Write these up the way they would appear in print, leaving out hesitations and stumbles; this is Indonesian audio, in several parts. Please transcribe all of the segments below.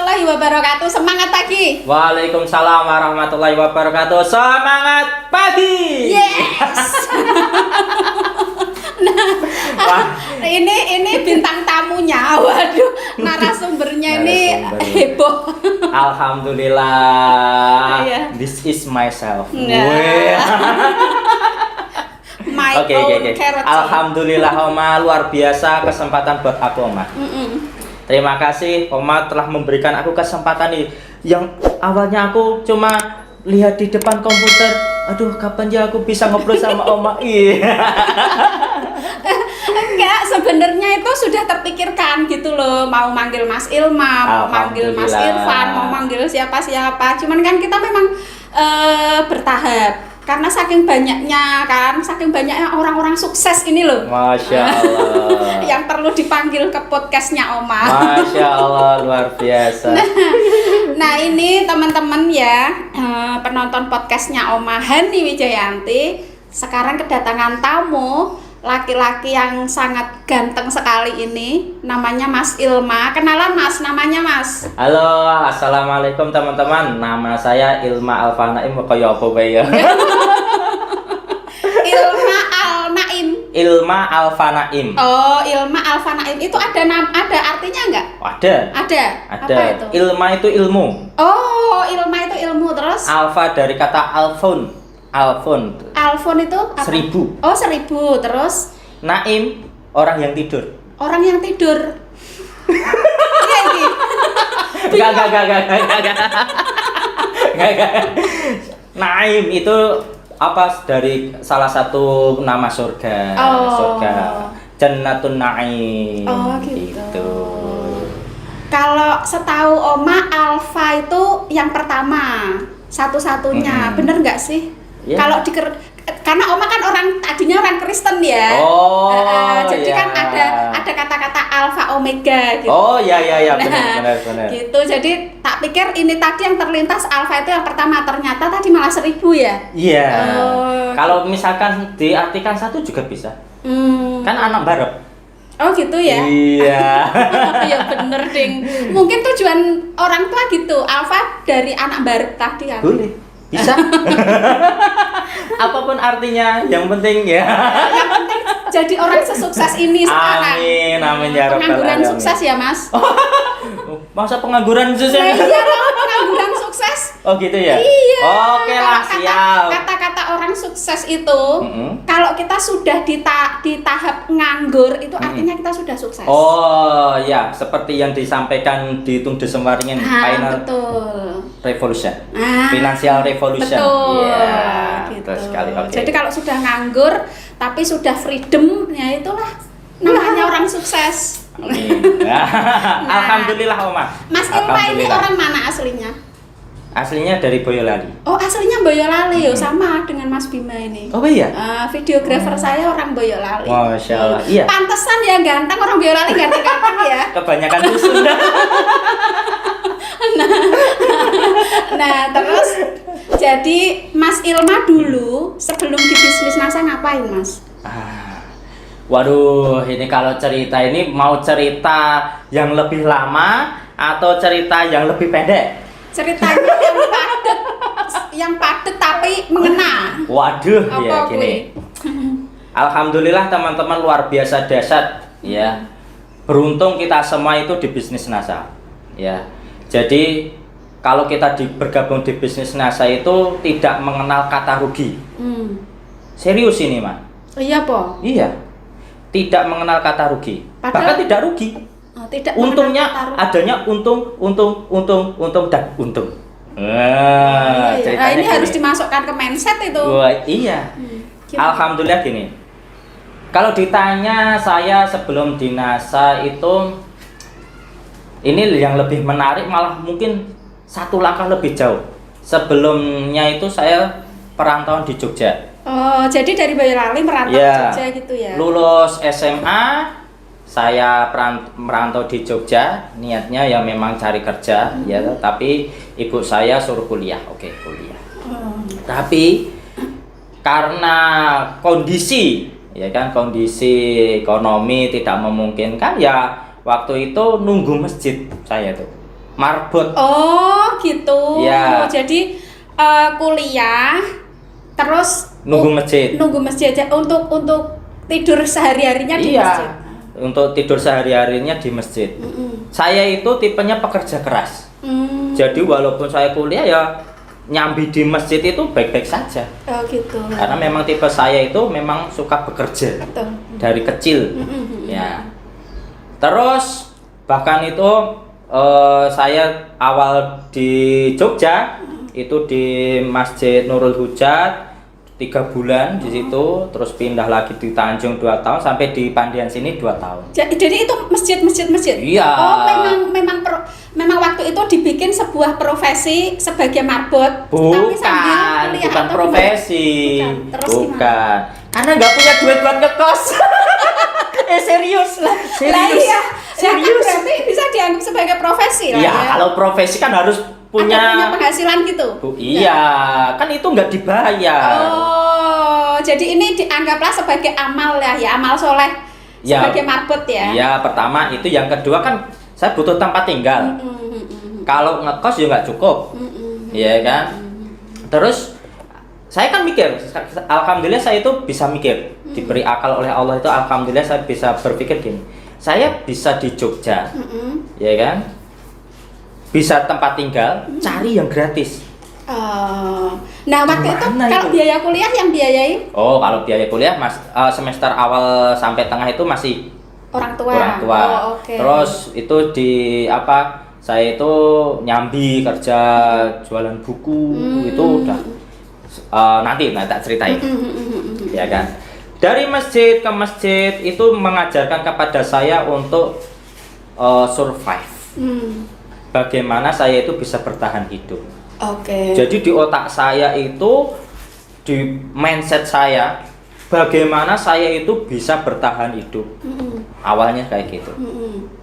warahmatullahi wabarakatuh. Semangat pagi. Waalaikumsalam warahmatullahi wabarakatuh. Semangat pagi. Yes. Ini bintang tamunya. Waduh, narasumbernya ini heboh. Alhamdulillah. Iya. This is myself. My Oke. own character. Alhamdulillah Oma, luar biasa kesempatan buat aku Oma. Terima kasih Oma telah memberikan aku kesempatan nih. Yang awalnya aku cuma lihat di depan komputer. Aduh, kapan ya aku bisa ngobrol sama Oma? Enggak, sebenarnya itu sudah terpikirkan gitu loh. Mau manggil Mas Ilma, mau manggil Mas Irfan, mau manggil siapa-siapa. Cuman kan kita memang bertahap. Karena saking banyaknya orang-orang sukses ini loh. Masya Allah. Yang perlu dipanggil ke podcastnya Oma. Masya Allah, luar biasa. Nah ini teman-teman ya, penonton podcastnya Oma Hani Wijayanti. Sekarang kedatangan tamu laki-laki yang sangat ganteng sekali ini, namanya Mas Ilma. Kenalan Mas, namanya Mas. Halo, assalamualaikum teman-teman. Nama saya Ilma Alfanaim. Kaya apa bae ya? Ilma Alnaim. Ilma Alfanaim. Oh, Ilma Alfanaim itu ada artinya enggak? Ada. Ada. Ada. Apa itu? Ilma itu ilmu. Oh, Ilma itu ilmu terus. Alfa dari kata alfun. Alfun. Alfon itu apa? 1000. Oh, 1000 terus. Naim orang yang tidur. Orang yang tidur. Iya ini. Gak. Naim itu apa dari salah satu nama surga. Surga. Jannatun Naim. Oh, gitu. Kalau setahu Oma, Alfa itu yang pertama, satu-satunya. Bener nggak sih? Yeah. Kalau karena Oma kan tadinya orang Kristen ya. Jadi kan ada kata-kata alfa omega gitu. Oh ya, Nah, benar. Gitu. Jadi tak pikir ini tadi yang terlintas alfa itu yang pertama, ternyata tadi malah 1000 ya. Iya. Kalau misalkan diartikan satu juga bisa. Kan anak barep. Oh gitu ya. Iya. Ya bener ding. Mungkin tujuan orang tua gitu. Alfa dari anak barep tadi ya. Boleh. Bisa. Apapun artinya, yang penting ya. Yang penting jadi orang sesukses ini sekarang. Amin ya rabbal Pengangguran alamin. sukses ya Mas. Masa pengangguran sukses? Nah, iya dong, pengangguran sukses. Oh gitu ya? Iya. Oke lah, siap. Kata-kata orang sukses itu, kalau kita sudah di tahap nganggur, itu artinya kita sudah sukses. Oh ya, seperti yang disampaikan di Tung Desemwaringin Final betul. Revolution, Financial Revolution. Betul. Iya, Gitu. betul sekali. Okay. Jadi kalau sudah nganggur, tapi sudah freedom, ya itulah namanya orang sukses. Alhamdulillah Oma. Mas Ilma ini orang mana aslinya? Aslinya dari Boyolali. Oh aslinya Boyolali, sama dengan Mas Bima ini. Oh iya. Videografer saya orang Boyolali. Masya Allah. Iya. Pantesan ya ganteng, orang Boyolali ganteng-ganteng ya. Kebanyakan susun. Nah terus jadi Mas Ilma dulu sebelum di bisnis NASA ngapain Mas? Waduh, ini kalau cerita ini mau cerita yang lebih lama atau cerita yang lebih pendek? Ceritanya yang padat tapi mengena. Waduh, apa ya gini. Alhamdulillah teman-teman luar biasa dahsyat ya. Beruntung kita semua itu di bisnis NASA. Ya. Jadi kalau kita bergabung di bisnis NASA itu tidak mengenal kata rugi. Serius ini, Mak. Iya, Po. Iya. Tidak mengenal kata rugi. Bahkan tidak rugi. Tidak untungnya adanya untung dan untung. Nah, ini harus dimasukkan ke mindset itu. Wah, iya. Alhamdulillah gini. Kalau ditanya saya sebelum di NASA itu, ini yang lebih menarik malah mungkin satu langkah lebih jauh. Sebelumnya itu saya perantauan di Jogja. Oh, jadi dari Boyolali merantau ke Jogja gitu ya? Lulus SMA, saya merantau di Jogja. Niatnya ya memang cari kerja, ya. Tapi ibu saya suruh kuliah, oke kuliah. Tapi karena kondisi, ya kan, kondisi ekonomi tidak memungkinkan, ya waktu itu nunggu masjid saya tuh. marbot. Oh, gitu. Iya. Jadi kuliah terus Nunggu masjid. Nunggu masjid aja untuk tidur sehari-harinya di Iya. masjid. Untuk tidur sehari-harinya di masjid. Saya itu tipenya pekerja keras. Jadi walaupun saya kuliah ya nyambi di masjid itu baik-baik saja. Oh, gitu. Karena memang tipe saya itu memang suka bekerja Betul. dari kecil. Ya. Terus bahkan itu saya awal di Jogja itu di Masjid Nurul Hujat 3 bulan di situ, terus pindah lagi di Tanjung 2 tahun sampai di Pandian sini 2 tahun. Jadi itu masjid. Iya. Oh, memang waktu itu dibikin sebuah profesi sebagai marbot. Tapi sambil kuliah Bukan atau profesi. gimana? Terus Bukan. gimana? Karena nggak punya duit buat ngekos. Serius lah. Lah iya. Serius. Ya kan berarti bisa dianggap sebagai profesi lah Ya, ya. kalau profesi kan harus Ada punya penghasilan gitu. Iya, kan itu nggak dibayar. Oh, jadi ini dianggaplah sebagai amal ya, amal soleh Ya. sebagai marbot ya. Iya, pertama itu, yang kedua kan saya butuh tempat tinggal. Kalau ngekos ya nggak cukup, iya kan. Terus saya kan mikir, alhamdulillah saya itu bisa mikir, diberi akal oleh Allah itu, alhamdulillah saya bisa berpikir gini, saya bisa di Jogja, ya kan, bisa tempat tinggal, cari yang gratis. Nah waktu itu Gimana kalau itu? biaya kuliah yang biayai Oh, kalau biaya kuliah semester awal sampai tengah itu masih orang tua. orang tua. Oh, oke. Terus itu di apa? Saya itu nyambi kerja jualan buku itu udah nanti tak ceritain. Ya kan. Dari masjid ke masjid itu mengajarkan kepada saya untuk survive. Bagaimana saya itu bisa bertahan hidup. Oke. Jadi di otak saya itu, di mindset saya, bagaimana saya itu bisa bertahan hidup. Awalnya kayak gitu,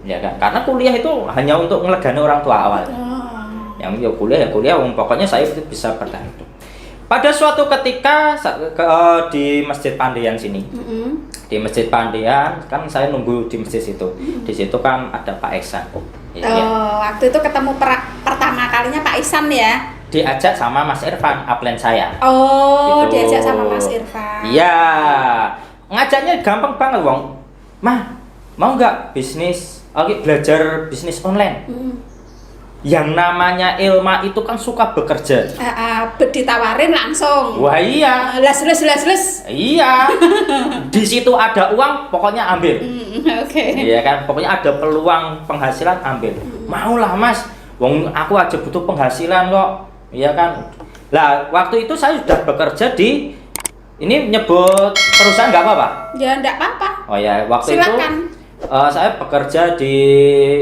ya kan? Karena kuliah itu hanya untuk ngelegani orang tua awalnya. Yang ya kuliah, pokoknya saya itu bisa bertahan hidup. Pada suatu ketika di Masjid Pandian sini, di Masjid Pandian kan saya nunggu di masjid situ. Di situ kan ada Pak Iksan. Waktu itu ketemu pertama kalinya Pak Ihsan ya? Diajak sama Mas Irfan, upline saya. Oh, Gitu. diajak sama Mas Irfan. Iya, ngajaknya gampang banget, Wong. Mah, mau nggak bisnis? Oke, belajar bisnis online. Yang namanya Ilma itu kan suka bekerja. Ditawarin langsung. Wah iya. Les. Iya. Di situ ada uang, pokoknya ambil. Oke. Iya kan, pokoknya ada peluang penghasilan ambil. Maulah Mas, wong aku aja butuh penghasilan kok. Iya kan. Lah waktu itu saya sudah bekerja di, ini nyebut perusahaan nggak apa-apa? Ya enggak apa-apa. Oh ya, waktu Silakan. itu saya bekerja di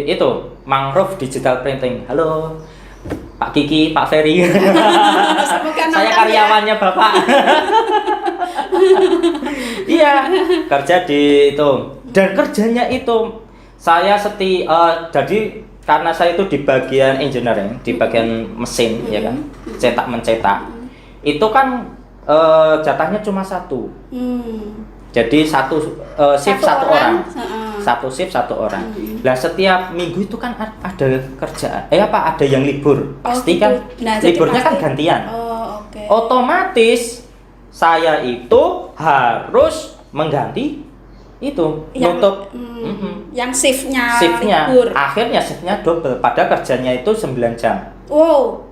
itu Mangrove Digital Printing. Halo Pak Kiki, Pak Ferry. Saya karyawannya Bapak. Iya, kerja di itu. Dan kerjanya itu saya jadi karena saya itu di bagian engineering, di bagian mesin ya kan, cetak mencetak. Itu kan jatahnya cuma satu. Jadi satu shift satu orang. Satu shift satu orang. Nah, setiap minggu itu kan ada kerjaan. Ada yang libur. Pasti gitu. kan Nah, liburnya pasti. kan gantian. Oh, oke. Otomatis saya itu harus mengganti itu nutup yang shiftnya shiftnya. Akhirnya shiftnya double. Pada kerjanya itu 9 jam. Wow.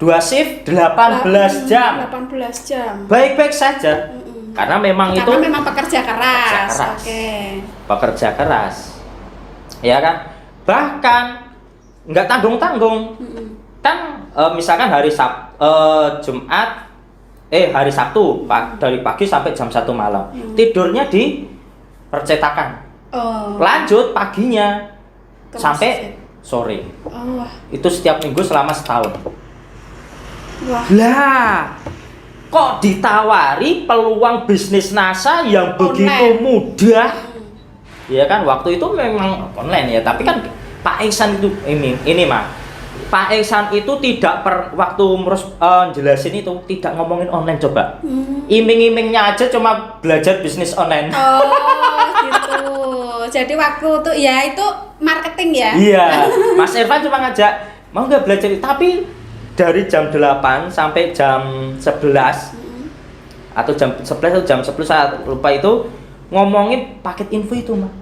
2 shift 18 jam. 18 jam. Baik-baik saja. Karena memang itu memang pekerja keras. Oke. Pekerja keras. Ya kan? Bahkan nggak tanggung-tanggung. Kan misalkan hari hari Sabtu dari pagi sampai jam 1 malam. Tidurnya di percetakan. Lanjut paginya sampai sore. Itu setiap minggu selama setahun. Wah. Lah, kok ditawari peluang bisnis NASA yang begitu mudah? Ya kan, waktu itu memang online ya, tapi kan Pak Iksan itu ini mah. Pak Iksan itu tidak waktu jelasin itu tidak ngomongin online coba. Iming-imingnya aja cuma belajar bisnis online. Oh, gitu. Jadi waktu itu ya itu marketing ya. Iya. Mas Irfan cuma ngajak, mau nggak belajar? Tapi dari jam 8 sampai jam 11 atau jam 11 atau jam 10 saya lupa itu ngomongin paket info itu, Mas.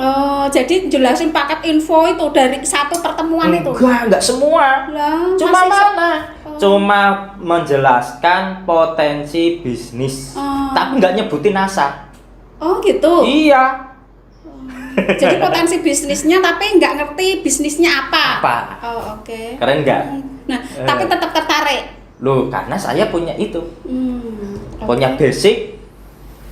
Oh, jadi jelasin paket info itu dari satu pertemuan itu? Enggak semua. Lah, Cuma masih mana? Cuma menjelaskan potensi bisnis. Oh. Tapi nggak nyebutin NASA. Oh, gitu. Iya. Jadi potensi bisnisnya tapi nggak ngerti bisnisnya apa. Apa? Oh, oke. Keren nggak? Nah, tapi tetap tertarik. Loh, karena saya punya itu. Oke. Punya basic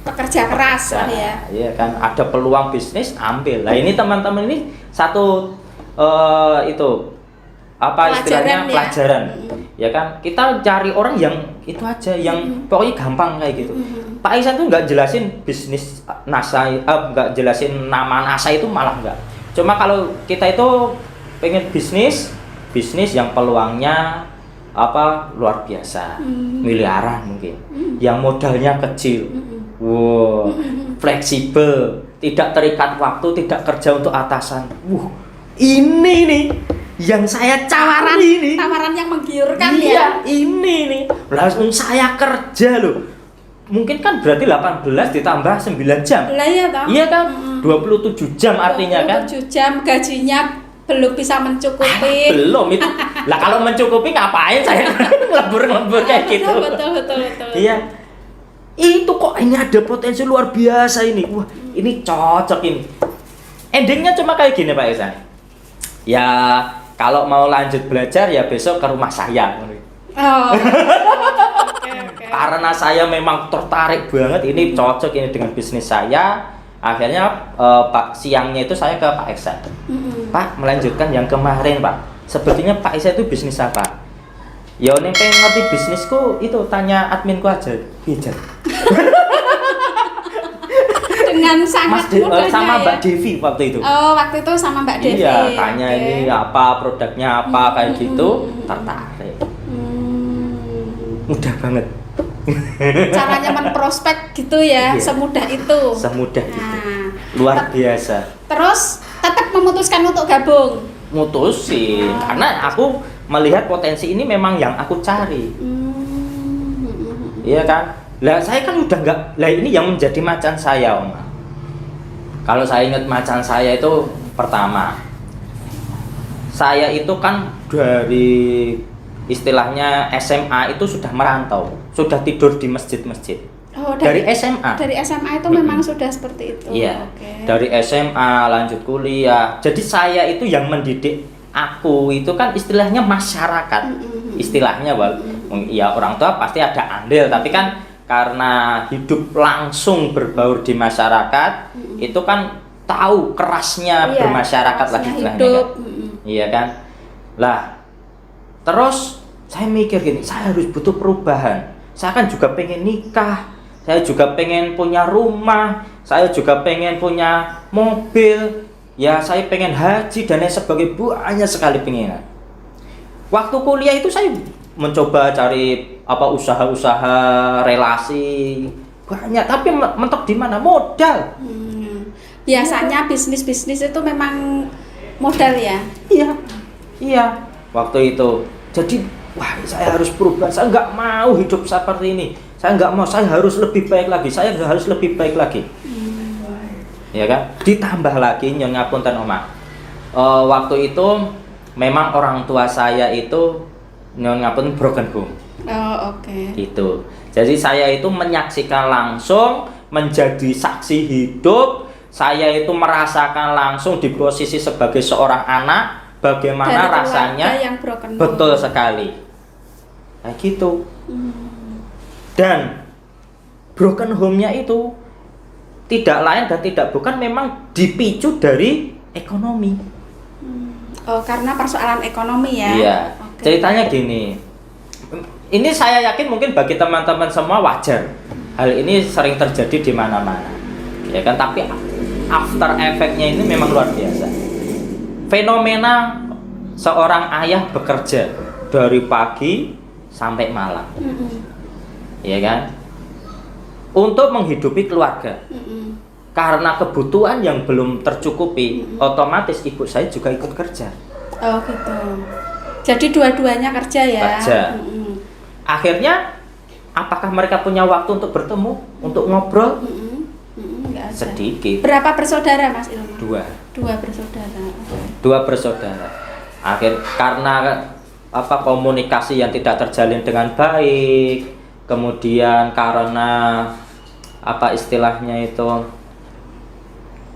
Pekerja keras lah ya. Iya kan, ada peluang bisnis ambil. Nah, ini teman-teman ini satu itu apa istilahnya pelajaran. Ya kan, kita cari orang yang itu aja, yang pokoknya gampang kayak gitu. Pak Isan tuh nggak jelasin bisnis NASA, nggak jelasin nama NASA itu malah nggak. Cuma kalau kita itu pengen bisnis yang peluangnya apa luar biasa, miliaran mungkin, yang modalnya kecil, wow, fleksibel, tidak terikat waktu, tidak kerja untuk atasan. Ini nih yang saya cari nih. Tawaran yang menggiurkan Iya, ya. ini nih. Langsung saya kerja loh. Mungkin kan berarti 18 ditambah 9 jam. Lah ya toh. Iya kan? 27 jam artinya kan? 27 jam gajinya belum bisa mencukupi. Belum itu. Lah kalau mencukupi ngapain saya ngelebur-ngelebur kayak gitu. Betul. Iya. Itu kok ini ada potensi luar biasa ini. Wah, ini cocok ini. Endingnya cuma kayak gini Pak Isan. Ya, kalau mau lanjut belajar ya besok ke rumah saya. Oh. Oke. Karena saya memang tertarik banget ini cocok ini dengan bisnis saya. Akhirnya Pak siangnya itu saya ke Pak Iksan. Pak, melanjutkan yang kemarin Pak. Sebetulnya Pak Iksan itu bisnis apa? Ya nih pengen ngerti bisnisku itu tanya adminku aja. Pijet. Dengan sangat mudahnya sama ya. Mbak Devi waktu itu. Oh, waktu itu sama Mbak Devi. Iya, tanya ini apa produknya apa kayak gitu, tertarik. Mudah banget. Caranya menprospek gitu ya, Iya. semudah itu. Semudah itu. Nah, Luar biasa. terus tetap memutuskan untuk gabung. Mutusin karena aku melihat potensi ini memang yang aku cari. Iya kan? Lah saya kan udah nggak, lah ini yang menjadi macan saya Om. Kalau saya ingat macan saya itu pertama, saya itu kan dari istilahnya SMA itu sudah merantau, sudah tidur di masjid-masjid. Oh, dari SMA. Dari SMA itu memang sudah seperti itu. Iya. Oke. Dari SMA lanjut kuliah. Jadi saya itu yang mendidik aku itu kan istilahnya masyarakat. Istilahnya ya orang tua pasti ada andil, tapi kan karena hidup langsung berbaur di masyarakat, itu kan tahu kerasnya bermasyarakat lagi istilahnya kan. Iya kan? Lah, terus saya mikir gini, saya harus butuh perubahan. Saya kan juga pengen nikah, saya juga pengen punya rumah, saya juga pengen punya mobil, ya saya pengen haji dan lain sebagainya, banyak sekali pengenan. Waktu kuliah itu saya mencoba cari apa usaha-usaha relasi banyak, tapi mentok di mana modal. Biasanya bisnis-bisnis itu memang modal ya. Iya. Waktu itu, jadi wah saya harus berubah. Saya nggak mau hidup seperti ini. Saya nggak mau. Saya harus lebih baik lagi. Saya harus lebih baik lagi. Ya kan? Ditambah lagi nyon ngapunten Oma. Waktu itu memang orang tua saya itu nyon ngapun broken home. Oh, oke. Gitu. Jadi saya itu menyaksikan langsung, menjadi saksi hidup. Saya itu merasakan langsung di posisi sebagai seorang anak bagaimana dari rasanya yang broken home. Betul sekali. Kayak gitu. Dan broken home-nya itu tidak lain dan tidak bukan memang dipicu dari ekonomi. Oh, karena persoalan ekonomi ya. Iya. Oke. Ceritanya gini. Ini saya yakin mungkin bagi teman-teman semua wajar. Hal ini sering terjadi di mana-mana. Ya kan, tapi after effect-nya ini memang luar biasa. Fenomena seorang ayah bekerja dari pagi sampai malam. Ya kan? Untuk menghidupi keluarga. Karena kebutuhan yang belum tercukupi, otomatis ibu saya juga ikut kerja. Oh gitu. Jadi dua-duanya kerja ya. Kerja. Akhirnya apakah mereka punya waktu untuk bertemu, untuk ngobrol? Nggak ada. Sedikit. Berapa bersaudara Mas Ilma? Dua bersaudara. Dua bersaudara. Karena komunikasi yang tidak terjalin dengan baik, kemudian karena istilahnya itu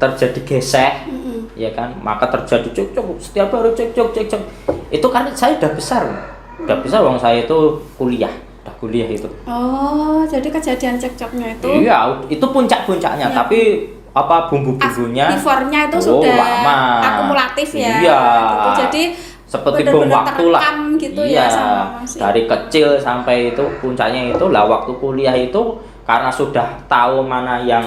terjadi gesek, ya kan, maka terjadi cekcok setiap hari, cekcok. Itu kan saya udah besar, wong saya itu udah kuliah itu. Oh, jadi kejadian cekcoknya itu? Iya, itu puncaknya, ya. Tapi bumbu-bumbunya beforenya itu sudah lama. Akumulatif ya. Iya. Gitu. Jadi seperti bom waktu lah. Gitu iya. Ya sama dari kecil sampai itu puncaknya itu lah waktu kuliah itu, karena sudah tahu mana yang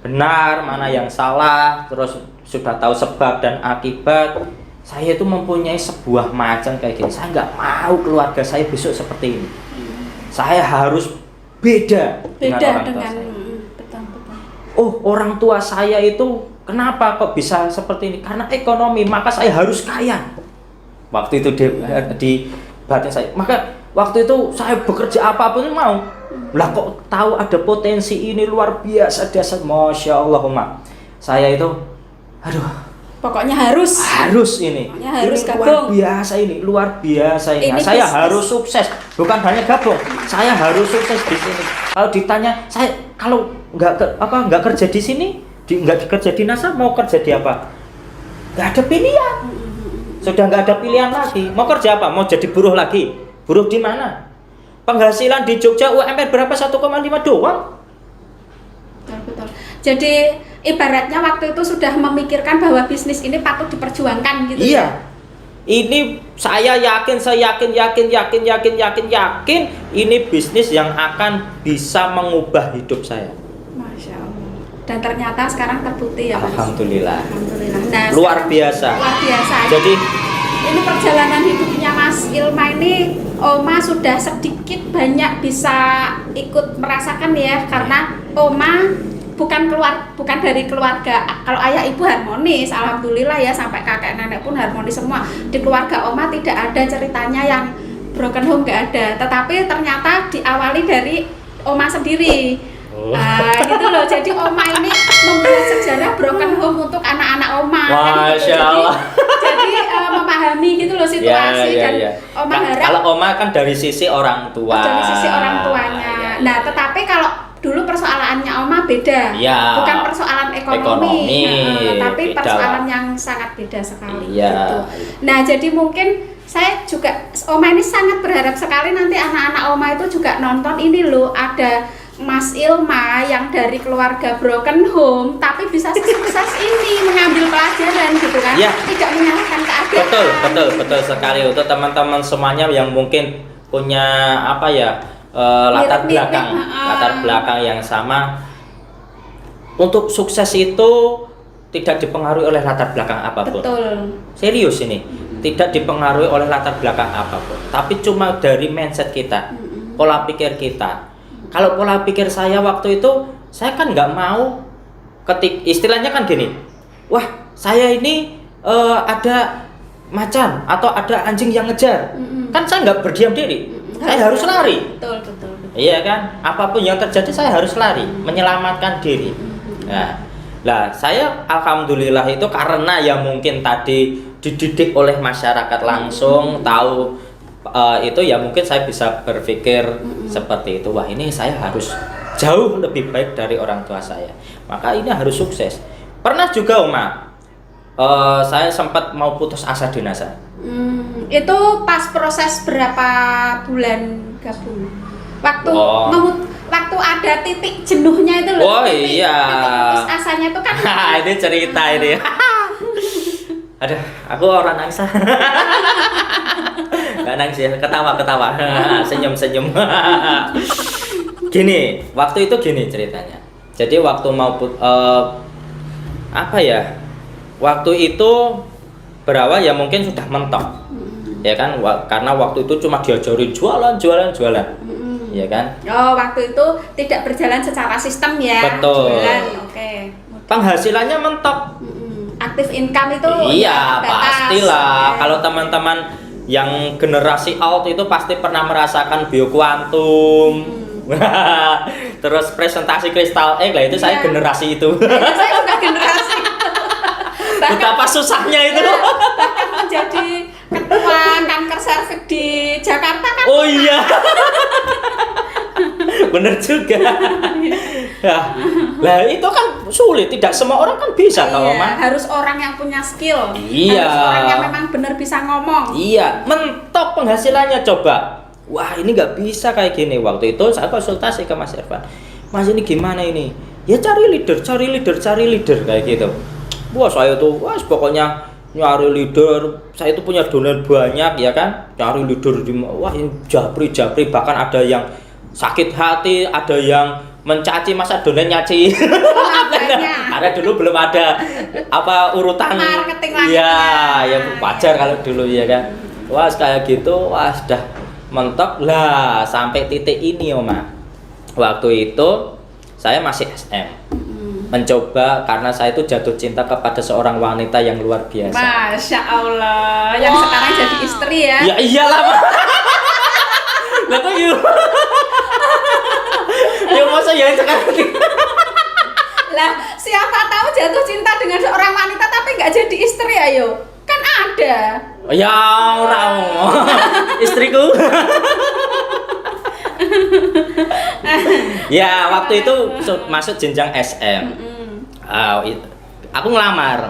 benar, mana yang salah, terus sudah tahu sebab dan akibat. Saya itu mempunyai sebuah macan kayak gini. Saya nggak mau keluarga saya besok seperti ini. Saya harus beda dengan orang tua saya. Betul. Oh, orang tua saya itu kenapa kok bisa seperti ini? Karena ekonomi, maka saya harus kaya. Waktu itu di batin saya. Maka waktu itu saya bekerja apapun mau. Lah kok tahu ada potensi ini luar biasa dasar, Masya Allah, saya itu pokoknya harus ini. Pokoknya harus ini gabung. luar biasa ini. Nah, saya harus sukses, bukan hanya gabung. Saya harus sukses di sini. Kalau ditanya saya kalau nggak kerja di sini, nggak kerja di NASA, mau kerja di apa? Nggak ada pilihan. Sudah nggak ada pilihan lagi. Mau kerja apa? Mau jadi buruh lagi? Buruh di mana? Penghasilan di Jogja UMR berapa? 1,5 doang. Betul. Jadi ibaratnya waktu itu sudah memikirkan bahwa bisnis ini patut diperjuangkan gitu. Iya. Ya? Ini saya yakin ini bisnis yang akan bisa mengubah hidup saya. Masya Allah. Dan ternyata sekarang terbukti ya Mas. Alhamdulillah. Nah, luar biasa. Jadi ini perjalanan hidupnya Mas Ilma ini, Oma sudah sedikit banyak bisa ikut merasakan ya, karena Oma bukan dari keluarga, kalau ayah ibu harmonis, alhamdulillah ya, sampai kakek nenek pun harmonis semua. Di keluarga Oma tidak ada ceritanya yang broken home, nggak ada. Tetapi ternyata diawali dari Oma sendiri. Gitu loh. Jadi Oma ini membuat sejarah broken home untuk anak-anak Oma. Masya Allah. Jadi memahami gitu loh situasi dan Oma harap. Kalau Oma kan dari sisi orang tua. Dari sisi orang tuanya. Nah, tetapi kalau dulu persoalannya Oma beda, bukan persoalan ekonomi. Tapi persoalan yang sangat beda sekali. Gitu. Nah, jadi mungkin saya juga, Oma ini sangat berharap sekali nanti anak-anak Oma itu juga nonton ini loh, ada Mas Ilma yang dari keluarga broken home tapi bisa sukses ini, mengambil pelajaran gitu kan, tidak menyalahkan keadaan. Betul sekali. Untuk teman-teman semuanya yang mungkin punya latar belakang yang sama, untuk sukses itu tidak dipengaruhi oleh latar belakang apapun. Betul. Serius ini, tidak dipengaruhi oleh latar belakang apapun, tapi cuma dari mindset kita, pola pikir kita. Kalau pola pikir saya waktu itu, saya kan nggak mau istilahnya kan gini, wah saya ini ada macan atau ada anjing yang ngejar, kan saya nggak berdiam diri, saya harus lari. Betul. Iya kan, apapun yang terjadi saya harus lari, menyelamatkan diri. Nah, saya alhamdulillah itu karena ya mungkin tadi dididik oleh masyarakat langsung, tahu itu ya mungkin saya bisa berpikir seperti itu. Wah, ini saya harus jauh lebih baik dari orang tua saya, maka ini harus sukses. Pernah juga saya sempat mau putus asa di NASA. Itu pas proses berapa bulan gabung? Waktu ada titik jenuhnya itu loh. Titik putus asanya itu kan. Ini cerita ini. Aduh, aku orang nangis. Gak nangis ya, ketawa, senyum. Gini, waktu itu gini ceritanya. Jadi waktu mau waktu itu berawal ya mungkin sudah mentok, ya kan? Karena waktu itu cuma diajarin jualan, ya kan? Oh, waktu itu tidak berjalan secara sistem ya. Betul. Jualan, oke. Penghasilannya mentok. aktif income itu iya, terbatas. pastilah. Ya. Kalau teman-teman yang generasi out itu pasti pernah merasakan biokuantum. Terus presentasi kristal lah itu saya Iya. generasi itu. Saya juga generasi. Betapa susahnya itu. Bahkan menjadi ketua kanker serviks di Jakarta kan. Oh iya. Bener juga. Lah itu kan sulit, tidak semua orang kan bisa kalau Iya, Mah. harus orang yang punya skill. Iya. Harus orang yang memang benar bisa ngomong. Iya, mentok penghasilannya coba. Wah ini nggak bisa kayak gini. Waktu itu saya konsultasi ke Mas Irfan. Mas ini gimana ini? Ya cari leader kayak gitu. Wah saya tuh, wah pokoknya nyari leader. Saya itu punya donatur banyak ya kan. Cari leader di, wah ini japri bahkan ada yang sakit hati, ada yang mencaci, masa donen nyaci. Ada dulu belum ada apa urutan Marketing lagi. ya wajar kalau dulu ya kan. Wah kayak gitu, wah sudah mentok lah sampai titik ini Oma. Waktu itu saya masih SM. Mencoba karena saya itu jatuh cinta kepada seorang wanita yang luar biasa. Masya Allah, yang sekarang jadi istri ya. Ya iyalah. Lah kok yuk. Ya masa ya sekarang. Lah, siapa tahu jatuh cinta dengan seorang wanita tapi nggak jadi istri ayo. Kan ada. Ya orang istriku. Ya waktu itu masuk jenjang SM. Aku ngelamar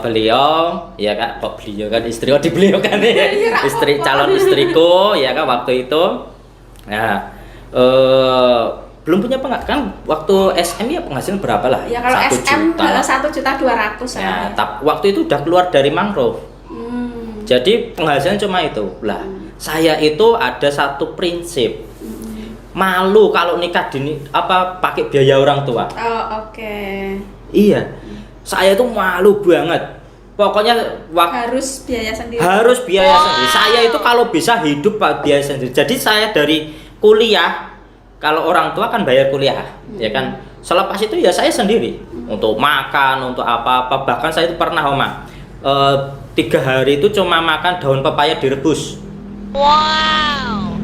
beliau ya kan, kok beliau kan istri, di beliau kan ya, istri calon istriku ya kan waktu itu. Nah belum punya penghasilan kan waktu SM ya, penghasilan berapa lah? Ya kalau 1 SM juta. 1.200.000 Ya, waktu itu udah keluar dari mangrove. Jadi penghasilan cuma itu. Lah, saya itu ada satu prinsip. Malu kalau nikah pakai biaya orang tua. Oh, oke. Iya. Saya itu malu banget. Pokoknya Harus biaya sendiri. harus biaya sendiri. Saya itu kalau bisa hidup biaya sendiri. Jadi saya dari kuliah, kalau orang tua kan bayar kuliah, ya kan. Selepas itu ya saya sendiri untuk makan, untuk apa-apa. Bahkan saya itu pernah 3 hari itu cuma makan daun pepaya direbus. Wow.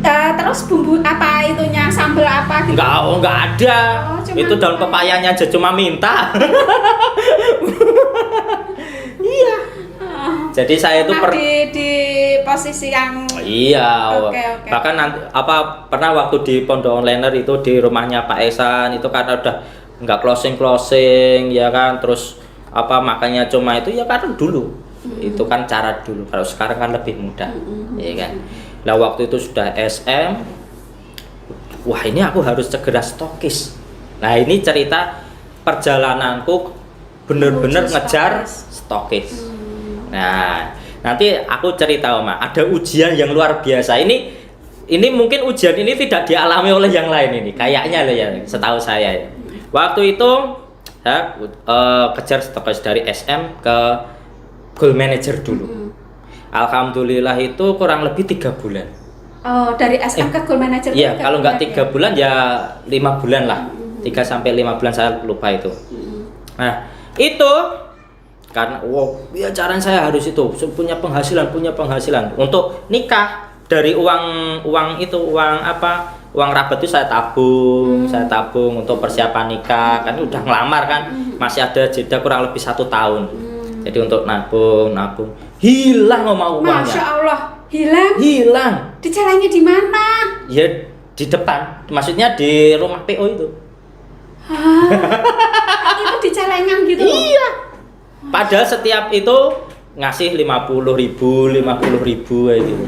Terus bumbu apa itunya, sambal apa gitu? Enggak ada. Oh, cuma Itu daun pepayanya aja cuma minta. Iya. Jadi saya itu di posisi yang iya. Oke. Bahkan nanti pernah waktu di pondok onliner itu di rumahnya Pak Esan itu karena udah nggak closing ya kan, terus makannya cuma itu ya karena dulu. Itu kan cara dulu. Kalau sekarang kan lebih mudah. Ya kan. Nah waktu itu sudah SM, wah ini aku harus segera stokis. Nah ini cerita perjalananku bener-bener ngejar stokis. Nah nanti aku cerita Oma, ada ujian yang luar biasa. Ini mungkin ujian ini tidak dialami oleh yang lain ini, kayaknya loh ya, setahu saya. Waktu itu saya kejar stokis dari SM ke goal manager dulu. Alhamdulillah itu kurang lebih 3 bulan. Oh, dari SM ke goal manager. Iya, kalau nggak 3 bulan ya 5 bulan lah. 3 sampai 5 bulan saya lupa itu. Nah, itu karena ya caranya saya harus itu punya penghasilan untuk nikah. Dari uang rabat itu saya tabung untuk persiapan nikah, kan udah ngelamar kan, masih ada jeda kurang lebih 1 tahun. Jadi untuk nabung hilang uangnya. Masya Allah, hilang. Dicelengnya di mana? Ya di depan, maksudnya di rumah PO itu. Itu dicelengan gitu. Iya. Padahal setiap itu ngasih 50.000 kayak gitu.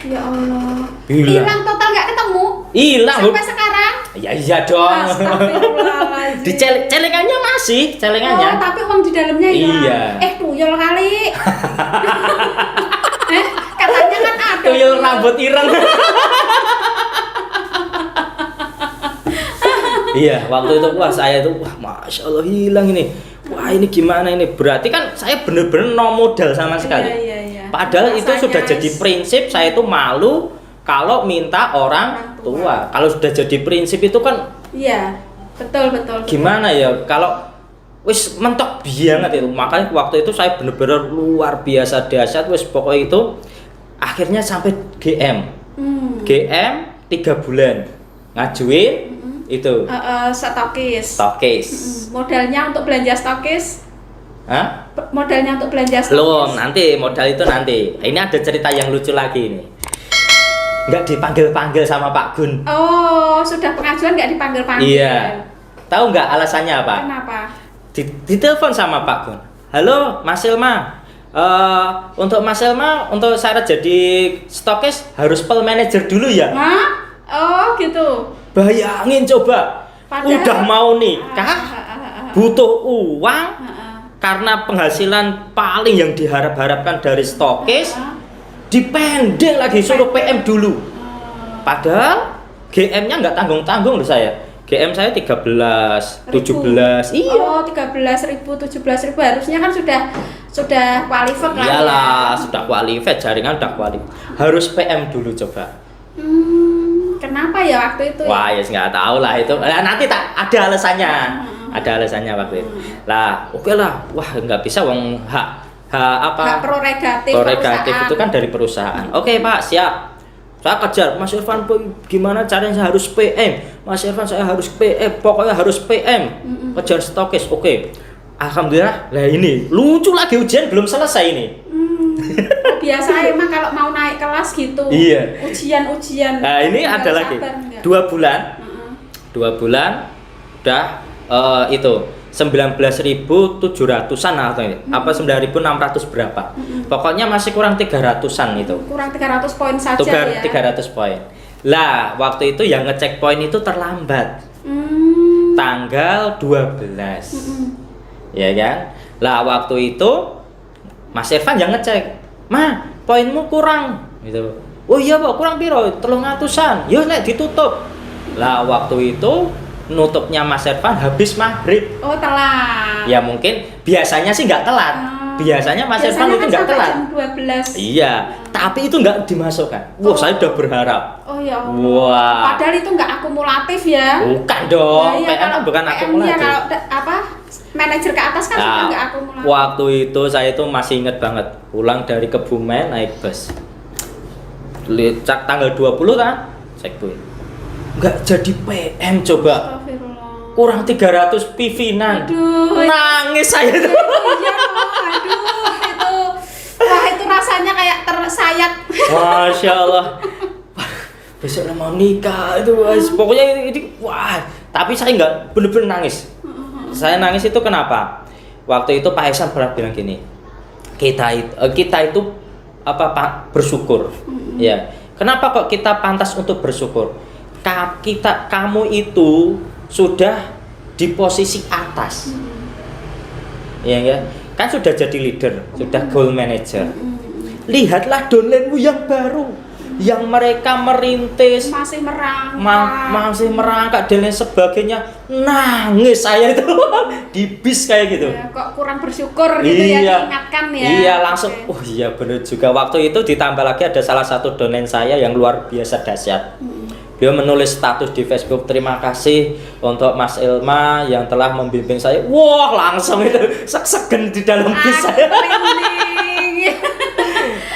Ya Allah. Hilang total nggak ketemu? Hilang. Sampai sekarang? Ya iya dong. Astagfirullahaladzim. Celengannya masih, Oh, tapi uang di dalamnya hilang. Iya. Tuyul kali. Katanya kan ada. Tuyul rambut ireng. Iya, waktu itu saya itu masya Allah hilang ini. Wah ini gimana ini? Berarti kan saya bener-bener no modal sama sekali. Iya. Padahal itu sudah jadi prinsip, saya itu malu kalau minta orang tua. Kalau sudah jadi prinsip itu kan iya, betul. gimana ya, kalau wis mentok banget itu. Makanya waktu itu saya bener-bener luar biasa dahsyat, wis pokoknya itu akhirnya sampai GM. GM 3 bulan ngajuin itu stokis. Modalnya untuk belanja stokis? Hah? Modalnya untuk belanja stokis? Belum, nanti modal itu nanti. Ini ada cerita yang lucu lagi nih. Nggak dipanggil-panggil sama Pak Gun. Oh, sudah pengajuan nggak dipanggil-panggil? Iya. Tahu nggak alasannya apa? Kenapa? Ditelepon sama Pak Gun. Halo, Mas Ilma. Untuk Mas Ilma, untuk syarat jadi stokis harus pel manager dulu ya. Hah? Oh, gitu. Bayangin coba. Padahal, udah mau nikah, butuh uang, karena penghasilan paling yang diharap-harapkan dari stokis, dipending lagi suruh PM dulu. Padahal GM-nya nggak tanggung-tanggung loh saya. GM saya 13, 17. Iya. Oh, 13.000, 17.000 harusnya kan sudah qualified lah. Iyalah, sudah qualified, jaringan udah qualified. Harus PM dulu coba. Kenapa ya waktu itu? Wah, ya nggak tahu lah itu. Nah, nanti tak ada alasannya. Ada alasannya waktu itu. Lah, oke lah. Wah, nggak bisa wong hak Hak prerogatif itu kan dari perusahaan. Oke, Pak, siap. Saya kejar Mas Irfan, gimana caranya saya harus PM? Mas Irfan, saya harus PM, pokoknya harus PM. Kejar stokis. Oke. Alhamdulillah. Lah ini lucu lagi, ujian belum selesai ini. Biasa emang kalau mau naik kelas gitu. Iya. Ujian. Nah, ini ada lagi. 2 bulan. 2 bulan udah itu 19.700-an atau apa 9.600 berapa. Pokoknya masih kurang 300-an itu. Kurang 300 poin saja ya. 300 poin. Lah, waktu itu yang ngecek poin itu terlambat. Tanggal 12. Ya kan? Lah, waktu itu Mas Irfan yang ngecek. "Ma, poinmu kurang." Gitu. "Oh iya, Pak, kurang piro? 300-an." "Ya nek ditutup." Lah, waktu itu nutupnya Mas Irfan habis maghrib. Oh, telat. Ya mungkin biasanya sih nggak telat. Biasanya Mas Irfan itu kan nggak telat. Jam 12. Iya, tapi itu nggak dimasukkan. Wah, saya udah berharap. Oh ya Allah. Wah. Padahal itu nggak akumulatif ya. Bukan dong. Nah, iya, PM kan bukan PM-nya akumulatif. kalau manajer ke atas kan sudah nggak akumulatif. Waktu itu saya itu masih inget banget. Pulang dari Kebumen naik bus. Cek tanggal 20 kan? Cek tuh. Nggak jadi PM coba. Astagfirullah. Kurang 300 PV-nan. Aduh. Nangis saya tuh. Iya, aduh, itu. Wah, itu rasanya kayak tersayat. Masya Allah. Besok mau nikah itu, pokoknya ini wah. Tapi saya nggak bener-bener nangis. Saya nangis itu kenapa? Waktu itu Pak Ihsan pernah bilang gini, kita itu bersyukur. Ya. Kenapa kok kita pantas untuk bersyukur? Kamu itu sudah di posisi atas. Ya ya. Kan sudah jadi leader, sudah goal manager. Lihatlah downline-mu yang baru, yang mereka merintis Masih merangkak dan lain sebagainya. Nangis saya itu di bis kayak gitu. Ya, kok kurang bersyukur gitu ya, diingatkan ya. Iya, langsung. Okay. Oh iya, benar juga. Waktu itu ditambah lagi ada salah satu downline saya yang luar biasa dahsyat. Beliau menulis status di Facebook, "Terima kasih untuk Mas Ilma yang telah membimbing saya." Wah, langsung itu seg-segen di dalam bis saya.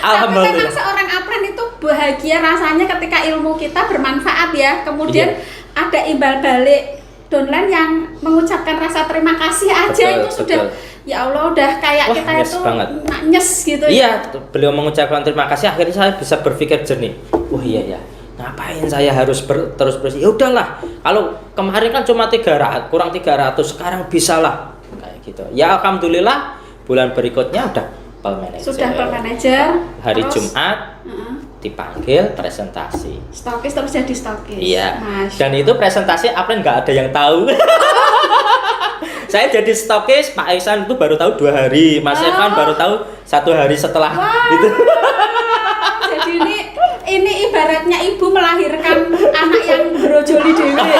Tapi memang seorang apren itu bahagia rasanya ketika ilmu kita bermanfaat ya. Kemudian ada imbal balik downline yang mengucapkan rasa terima kasih aja. Betul, itu sudah ya Allah, udah kayak kita itu nyes gitu. Iya, beliau mengucapkan terima kasih, akhirnya saya bisa berpikir jernih. Wah iya ya, ngapain saya harus terus bersih? Ya udahlah, kalau kemarin kan cuma 300, kurang 300, sekarang bisalah kayak gitu. Ya alhamdulillah, bulan berikutnya udah pel manager. Sudah pel manager. Hari terus, Jumat dipanggil presentasi. Stokis terus jadi stokis. Iya. Dan itu presentasi apa nggak ada yang tahu. Saya jadi stokis, Pak Ihsan itu baru tahu 2 hari, Mas Irfan baru tahu 1 hari setelah itu. Jadi ini ibaratnya ibu melahirkan anak yang brojoli dewe.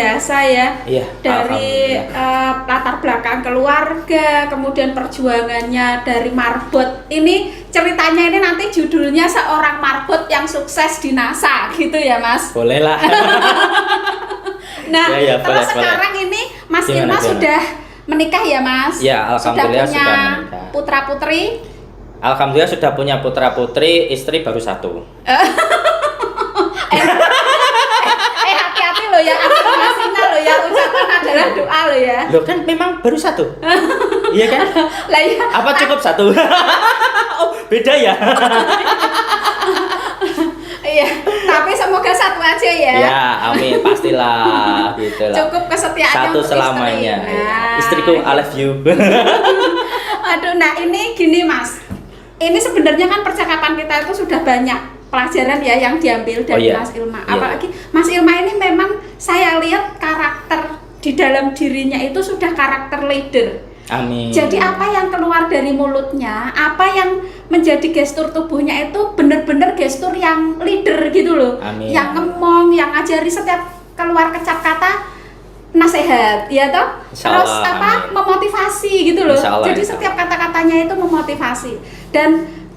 biasa ya. Iya, Dari alhamdulillah. latar belakang keluarga, kemudian perjuangannya dari marbot. Ini ceritanya ini nanti judulnya seorang marbot yang sukses di NASA gitu ya Mas. Boleh lah. Nah, Ya, terus boleh. sekarang ini Mas Gimana, Ilma gimana? sudah menikah ya Mas? Ya, alhamdulillah punya sudah menikah. putra putri. Alhamdulillah sudah punya putra putri, istri baru 1. Hati-hati loh ya, afirmasinya loh ya, ucapan adalah doa loh ya. Loh kan memang baru 1. Iya kan? Lah ya. Apa cukup 1? Oh, beda ya. Iya, tapi semoga satu aja ya. Ya, amin, pastilah gitu lah. Cukup kesetiaannya Satu untuk selamanya. istri. Nah. Istriku, I love you. Aduh, nah ini gini Mas. Ini sebenarnya kan percakapan kita itu sudah banyak pelajaran ya yang diambil dari iya. Mas Ilma. Iya. Apalagi Mas Ilma ini memang saya lihat karakter di dalam dirinya itu sudah karakter leader. Amin. Jadi apa yang keluar dari mulutnya, apa yang menjadi gestur tubuhnya itu benar-benar gestur yang leader gitu loh. Amin. Yang ngomong, yang ngajari setiap keluar kecap kata nasihat, ya toh? Insya Terus Allah, apa? amin. Memotivasi gitu loh. Insya Allah, Jadi insya setiap kata-katanya itu memotivasi. Dan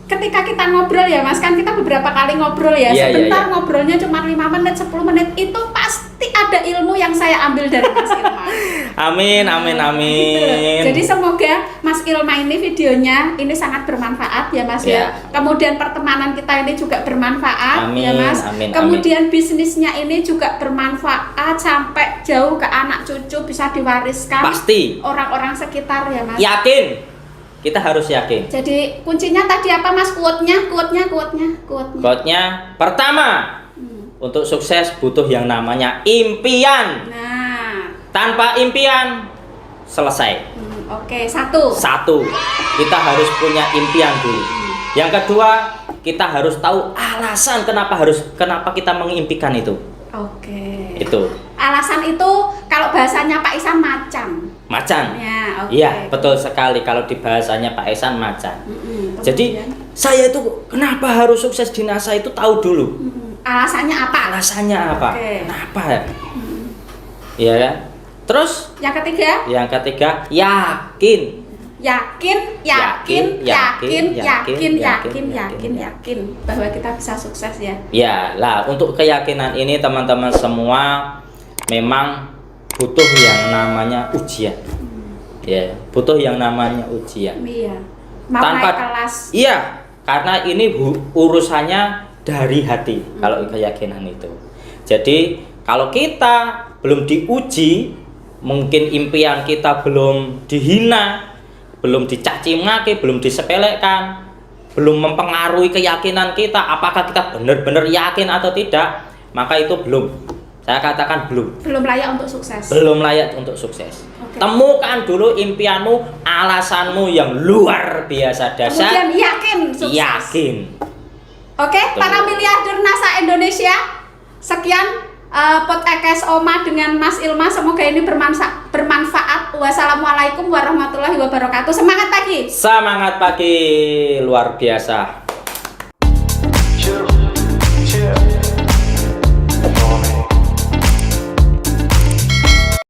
ketika kita ngobrol ya Mas, kan kita beberapa kali ngobrol ya. Iya, Sebentar iya. ngobrolnya cuma 5 menit, 10 menit, itu pasti ada ilmu yang saya ambil dari Mas Ilma. Amin, amin, Gitu loh. amin. Jadi semoga Mas Ilma ini videonya ini sangat bermanfaat ya Mas ya. Ya. Kemudian pertemanan kita ini juga bermanfaat Amin, ya Mas. amin, Kemudian bisnisnya ini juga bermanfaat sampai jauh ke anak cucu, bisa diwariskan Pasti. orang-orang sekitar ya Mas. Yakin. Kita harus yakin. Jadi kuncinya tadi apa Mas? Quote-nya. Quote-nya pertama, untuk sukses butuh yang namanya impian. Nah, Tanpa impian selesai. oke, satu. Kita harus punya impian dulu. Yang kedua, kita harus tahu alasan kenapa kita mengimpikan itu. Oke. Itu Alasan itu kalau bahasanya Pak Isan macan. macan. Ya, oke. Iya, betul sekali kalau di bahasanya Pak Esan macan. Jadi Kemudian, saya itu kenapa harus sukses di NASA itu tahu dulu. alasannya apa? Alasannya apa? Oke. Kenapa? Iya kan? Terus Yang ketiga, yang ketiga, yakin. yakin bahwa kita bisa sukses ya. Ya, lah untuk keyakinan ini teman-teman semua memang butuh yang namanya ujian. Ya, butuh yang namanya ujian. Iya. Mau naik kelas. Iya, karena ini urusannya dari hati kalau keyakinan itu. Jadi, kalau kita belum diuji, mungkin impian kita belum dihina, belum dicaci maki, belum disepelekan, belum mempengaruhi keyakinan kita, apakah kita benar-benar yakin atau tidak, maka itu belum. Saya katakan belum. Belum layak untuk sukses. Belum layak untuk sukses. Oke. Temukan dulu impianmu, alasanmu yang luar biasa dasar. Kemudian yakin sukses. Yakin. Oke, Betul. para miliarder NASA Indonesia, sekian podcast Oma dengan Mas Ilma. Semoga ini bermanfaat. Wassalamualaikum warahmatullahi wabarakatuh. Semangat pagi. Semangat pagi luar biasa.